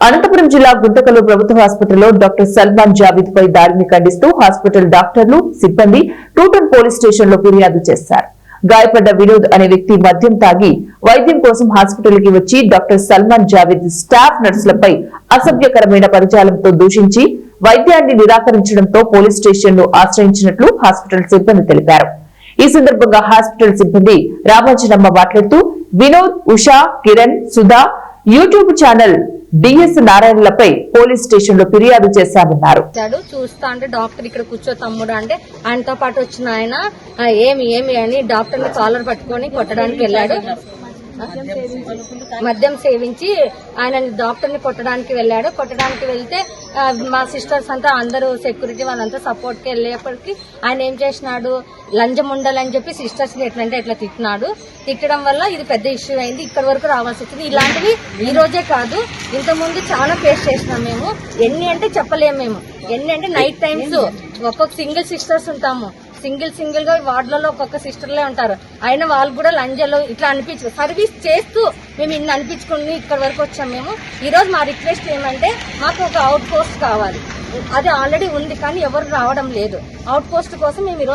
అనంతపురం జిల్లా గుంతకల్ ప్రభుత్వ ఆసుపత్రిలో డాక్టర్ సల్మాన్ జావీద్ పై దాడిని ఖండిస్తూ హాస్పిటల్ డాక్టర్లు సిబ్బంది టూటన్ పోలీస్ స్టేషన్ లో ఫిర్యాదు చేశారు. గాయపడ్డ వినోద్ అనే వ్యక్తి మద్యం తాగి వైద్యం కోసం హాస్పిటల్ కి వచ్చి డాక్టర్ సల్మాన్ జావీద్ స్టాఫ్ నర్సులపై అసభ్యకరమైన పదజాలంతో దూషించి వైద్యాన్ని నిరాకరించడంతో పోలీస్ స్టేషన్ ను ఆశ్రయించినట్లు హాస్పిటల్ సిబ్బంది తెలిపారు. ఈ సందర్భంగా హాస్పిటల్ సిబ్బంది రామాంజనమ్మ మాట్లాడుతూ Vinod, Usha, Kiran, Sudha YouTube channel DS నారాయణలపై పోలీస్ స్టేషన్ లో ఫిర్యాదు చేశామన్నారు. చూస్తా అంటే డాక్టర్ ఇక్కడ కూర్చో తమ్ముడు అంటే ఆయనతో పాటు వచ్చిన ఆయన ఏమి అని డాక్టర్ ని కాలర్ పట్టుకొని కొట్టడానికి వెళ్ళాడు. మద్యం సేవించి ఆయన డాక్టర్ ని కొట్టడానికి వెళ్తే మా సిస్టర్స్ అంతా అందరూ సెక్యూరిటీ వాళ్ళంతా సపోర్ట్ కి వెళ్ళేప్పటికి ఆయన ఏం చేసినాడు, లంజం ఉండాలని చెప్పి సిస్టర్స్ ని ఎట్లంటే ఎట్లా తిట్టడం వల్ల ఇది పెద్ద ఇష్యూ అయింది. ఇక్కడి వరకు రావాల్సి వచ్చింది. ఇలాంటివి ఈ రోజే కాదు, ఇంతకుముందు చాలా ఫేస్ చేసినాం మేము. ఎన్ని అంటే చెప్పలేము మేము. ఎన్ని అంటే నైట్ టైమ్స్ ఒక్కొక్క సింగిల్ సిస్టర్స్ ఉంటాము. సింగిల్ గా వార్డులలో ఒక్కొక్క సిస్టర్లే ఉంటారు. అయినా వాళ్ళు కూడా లంజలు ఇట్లా సర్వీస్ చేస్తూ మేము ఇన్ని అనిపించుకుని ఇక్కడ వరకు వచ్చాం. మేము ఈ రోజు మా రిక్వెస్ట్ ఏమంటే మాకు ఒక అవుట్ పోస్ట్ కావాలి. అది ఆల్రెడీ ఉంది కానీ ఎవరు రావడం లేదు. అవుట్ పోస్ట్ కోసం మేము